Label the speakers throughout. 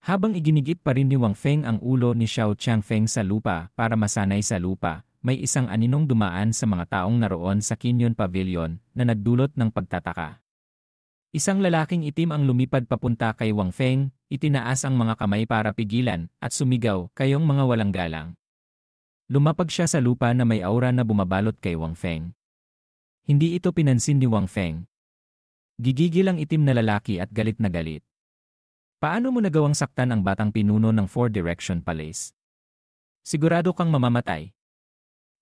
Speaker 1: Habang iginigit pa rin ni Wang Feng ang ulo ni Xiao Changfeng sa lupa para masanay sa lupa, may isang aninong dumaan sa mga taong naroon sa Kinyon Pavilion na nagdulot ng pagtataka. Isang lalaking itim ang lumipad papunta kay Wang Feng, itinaas ang mga kamay para pigilan at sumigaw, "Kayong mga walang galang." Lumapag siya sa lupa na may aura na bumabalot kay Wang Feng. Hindi ito pinansin ni Wang Feng. Gigigil ang itim na lalaki at galit na galit. Paano mo nagawang saktan ang batang pinuno ng Four Direction Palace? Sigurado kang mamamatay.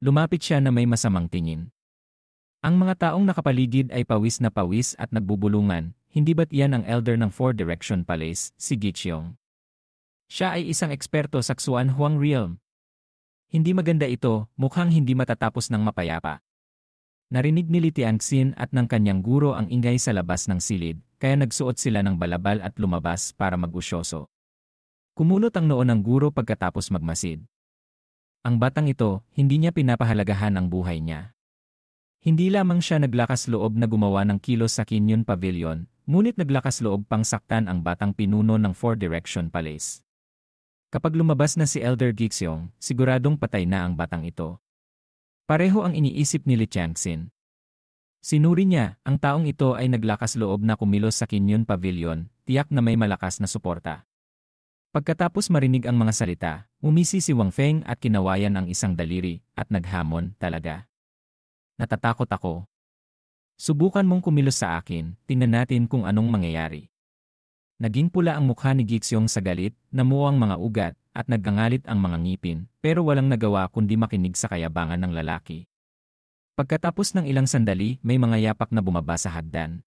Speaker 1: Lumapit siya na may masamang tingin. Ang mga taong nakapaligid ay pawis na pawis at nagbubulungan, hindi ba't iyan ang elder ng Four Direction Palace, si Gixiong? Siya ay isang eksperto sa Xuan Huang Realm. Hindi maganda ito, mukhang hindi matatapos ng mapayapa. Narinig ni Li Tianxin at ng kanyang guro ang ingay sa labas ng silid, kaya nagsuot sila ng balabal at lumabas para mag-usyoso. Kumulot ang noo ng guro pagkatapos magmasid. Ang batang ito, hindi niya pinapahalagahan ang buhay niya. Hindi lamang siya naglakas loob na gumawa ng kilos sa Kinyon Pavilion, ngunit naglakas loob pang saktan ang batang pinuno ng Four Direction Palace. Kapag lumabas na si Elder Gixiong, siguradong patay na ang batang ito. Pareho ang iniisip ni Li Tianxin. Sinuri niya, ang taong ito ay naglakas loob na kumilos sa Kinyon Pavilion, tiyak na may malakas na suporta. Pagkatapos marinig ang mga salita, umisi si Wang Feng at kinawayan ang isang daliri, at naghamon, talaga. Natatakot ako. Subukan mong kumilos sa akin, tingnan natin kung anong mangyayari. Naging pula ang mukha ni Gixiong sa galit, namuo ang mga ugat, at naggangalit ang mga ngipin, pero walang nagawa kundi makinig sa kayabangan ng lalaki. Pagkatapos ng ilang sandali, may mga yapak na bumaba sa hagdan.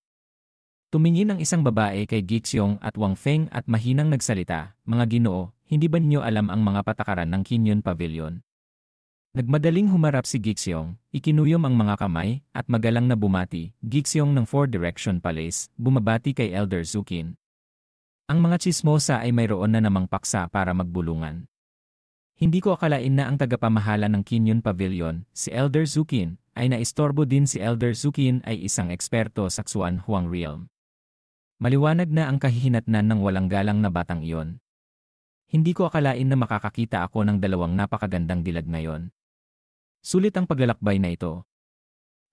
Speaker 1: Tumingin ang isang babae kay Gixiong at Wang Feng at mahinang nagsalita, "Mga Ginoo, hindi ba ninyo alam ang mga patakaran ng Kinyon Pavilion?" Nagmadaling humarap si Gixiong, ikinuyom ang mga kamay, at magalang na bumati. Gixiong ng Four Direction Palace, bumabati kay Elder Zukin. Ang mga tsismosa ay mayroon na namang paksa para magbulungan. Hindi ko akalain na ang tagapamahala ng Kinyon Pavilion, si Elder Zukin, ay naistorbo din. Si Elder Zukin ay isang eksperto sa Xuan Huang Realm. Maliwanag na ang kahihinatnan ng walang galang na batang iyon. Hindi ko akalain na makakakita ako ng dalawang napakagandang dilag ngayon. Sulit ang paglalakbay na ito.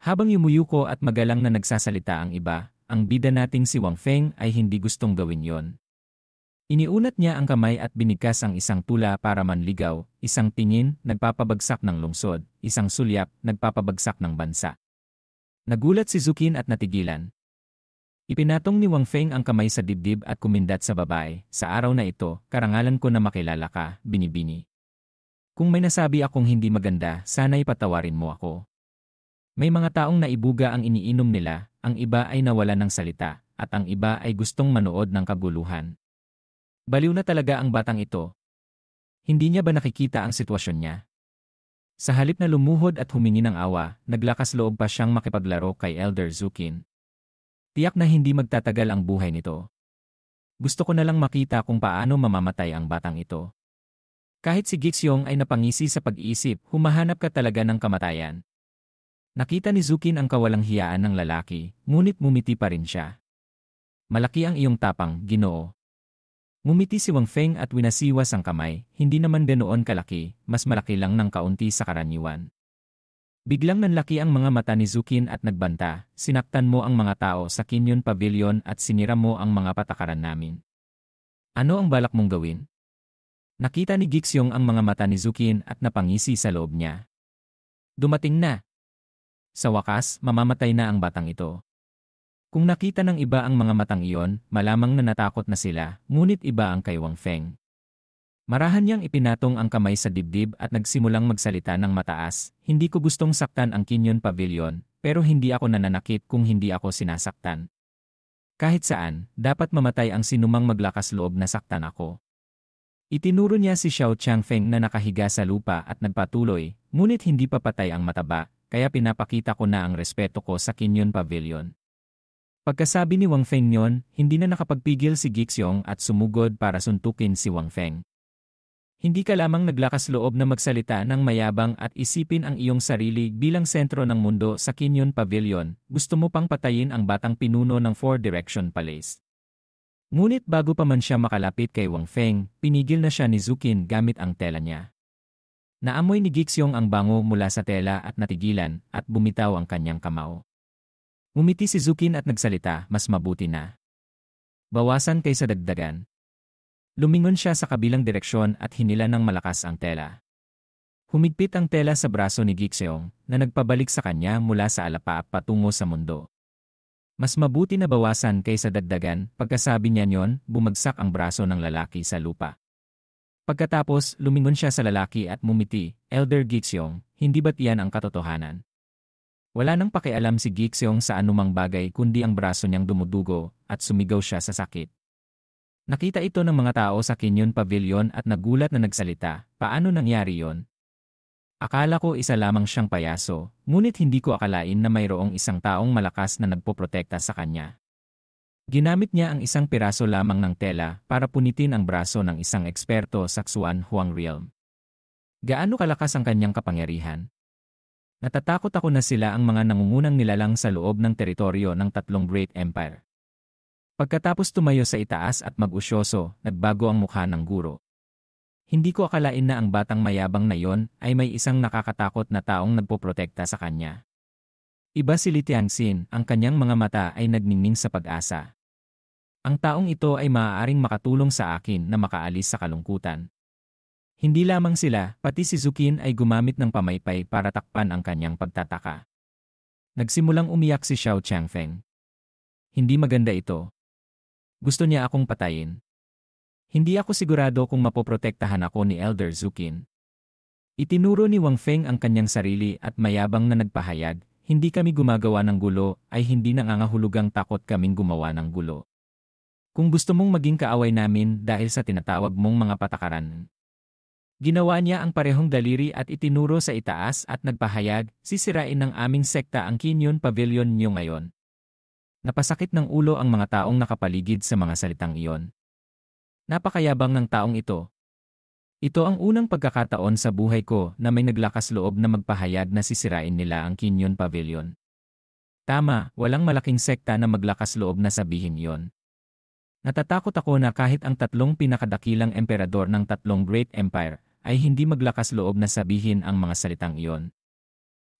Speaker 1: Habang yumuyuko at magalang na nagsasalita ang iba, ang bida nating si Wang Feng ay hindi gustong gawin yon. Iniunat niya ang kamay at binigkas ang isang tula para manligaw, isang tingin, nagpapabagsak ng lungsod, isang sulyap, nagpapabagsak ng bansa. Nagulat si Zukin at natigilan. Ipinatong ni Wang Feng ang kamay sa dibdib at kumindat sa babae, "Sa araw na ito, karangalan ko na makilala ka, binibini. Kung may nasabi akong hindi maganda, sana'y patawarin mo ako." May mga taong naibuga ang iniinom nila, ang iba ay nawalan ng salita, at ang iba ay gustong manood ng kaguluhan. Baliw na talaga ang batang ito. Hindi niya ba nakikita ang sitwasyon niya? Sa halip na lumuhod at humingi ng awa, naglakas loob pa siyang makipaglaro kay Elder Zukin. Tiyak na hindi magtatagal ang buhay nito. Gusto ko na lang makita kung paano mamamatay ang batang ito. Kahit si Gixiong ay napangisi sa pag-iisip, humahanap ka talaga ng kamatayan. Nakita ni Zukin ang kawalang hiyaan ng lalaki, ngunit mumiti pa rin siya. "Malaki ang iyong tapang, Ginoo." Ngumiti si Wang Feng at winasiwas ang kamay, "Hindi naman ganoon kalaki, mas malaki lang ng kaunti sa karaniwan." Biglang nanlaki ang mga mata ni Zukin at nagbanta, "Sinaktan mo ang mga tao sa Kinyon Pavilion at sinira mo ang mga patakaran namin. Ano ang balak mong gawin?" Nakita ni Gixiong ang mga mata ni Zukin at napangisi sa loob niya. Dumating na. Sa wakas, mamamatay na ang batang ito. Kung nakita ng iba ang mga matang iyon, malamang na natakot na sila, ngunit iba ang kay Wang Feng. Marahan niyang ipinatong ang kamay sa dibdib at nagsimulang magsalita ng mataas, "Hindi ko gustong saktan ang Kinyon Pavilion, pero hindi ako nananakit kung hindi ako sinasaktan. Kahit saan, dapat mamatay ang sinumang maglakas loob na saktan ako." Itinuro niya si Xiao Changfeng na nakahiga sa lupa at nagpatuloy, "Ngunit hindi pa patay ang mataba, kaya pinapakita ko na ang respeto ko sa Kinyon Pavilion." Pagkasabi ni Wang Feng yon, hindi na nakapagpigil si Gixiong at sumugod para suntukin si Wang Feng. "Hindi ka lamang naglakas loob na magsalita ng mayabang at isipin ang iyong sarili bilang sentro ng mundo sa Kinyon Pavilion, gusto mo pang patayin ang batang pinuno ng Four Direction Palace. Ngunit bago pa man siya makalapit kay Wang Feng, pinigil na siya ni Zukin gamit ang tela niya. Naamoy ni Gixiong ang bango mula sa tela at natigilan at bumitaw ang kanyang kamao. Ngumiti si Zukin at nagsalita, mas mabuti na. Bawasan kaysa dagdagan. Lumingon siya sa kabilang direksyon at hinila ng malakas ang tela. Humigpit ang tela sa braso ni Gixiong na nagpabalik sa kanya mula sa alapa patungo sa mundo. Mas mabuti na bawasan kaysa dagdagan, pagkasabi niya niyon, bumagsak ang braso ng lalaki sa lupa. Pagkatapos, lumingon siya sa lalaki at mumiti, Elder Gixiong, hindi ba't iyan ang katotohanan? Wala nang pakialam si Gixiong sa anumang bagay kundi ang braso niyang dumudugo at sumigaw siya sa sakit. Nakita ito ng mga tao sa Kinyon Pavilion at nagulat na nagsalita, paano nangyari yon? Akala ko isa lamang siyang payaso, ngunit hindi ko akalain na mayroong isang taong malakas na nagpoprotekta sa kanya. Ginamit niya ang isang piraso lamang ng tela para punitin ang braso ng isang eksperto sa Xuan Huang Realm. Gaano kalakas ang kanyang kapangyarihan? Natatakot ako na sila ang mga nangungunang nilalang sa loob ng teritoryo ng tatlong Great Empire. Pagkatapos tumayo sa itaas at mag-usyoso, nagbago ang mukha ng guro. Hindi ko akalain na ang batang mayabang na yon ay may isang nakakatakot na taong nagpoprotekta sa kanya. Iba si Li Tianxin, ang kanyang mga mata ay nagningning sa pag-asa. Ang taong ito ay maaaring makatulong sa akin na makaalis sa kalungkutan. Hindi lamang sila, pati si Zukin ay gumamit ng pamaypay para takpan ang kanyang pagtataka. Nagsimulang umiyak si Xiao Changfeng. Hindi maganda ito. Gusto niya akong patayin. Hindi ako sigurado kung mapoprotektahan ako ni Elder Zukin. Itinuro ni Wang Feng ang kanyang sarili at mayabang na nagpahayag, hindi kami gumagawa ng gulo ay hindi nangangahulugang takot kaming gumawa ng gulo. Kung gusto mong maging kaaway namin dahil sa tinatawag mong mga patakaran. Ginawa niya ang parehong daliri at itinuro sa itaas at nagpahayag, sisirain ng aming sekta ang Kinyon Pavilion niyo ngayon. Napasakit ng ulo ang mga taong nakapaligid sa mga salitang iyon. Napakayabang ng taong ito. Ito ang unang pagkakataon sa buhay ko na may naglakas loob na magpahayag na sisirain nila ang Kinyon Pavilion. Tama, walang malaking sekta na maglakas loob na sabihin iyon. Natatakot ako na kahit ang tatlong pinakadakilang emperador ng tatlong Great Empire ay hindi maglakas loob na sabihin ang mga salitang iyon.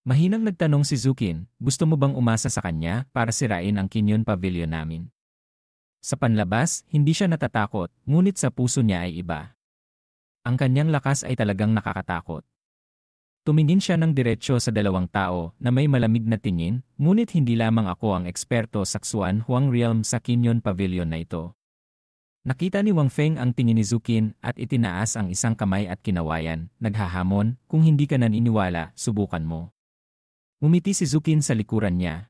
Speaker 1: Mahinang nagtanong si Zukin, gusto mo bang umasa sa kanya para sirain ang Kinyon Pavilion namin? Sa panlabas, hindi siya natatakot, ngunit sa puso niya ay iba. Ang kanyang lakas ay talagang nakakatakot. Tumingin siya ng diretsyo sa dalawang tao na may malamig na tingin, ngunit hindi lamang ako ang eksperto sa Xuan Huang Realm sa Kinyon Pavilion na ito. Nakita ni Wang Feng ang tingin ni Zukin at itinaas ang isang kamay at kinawayan, naghahamon, kung hindi ka naniniwala, subukan mo. Ngumiti si Zukin sa likuran niya,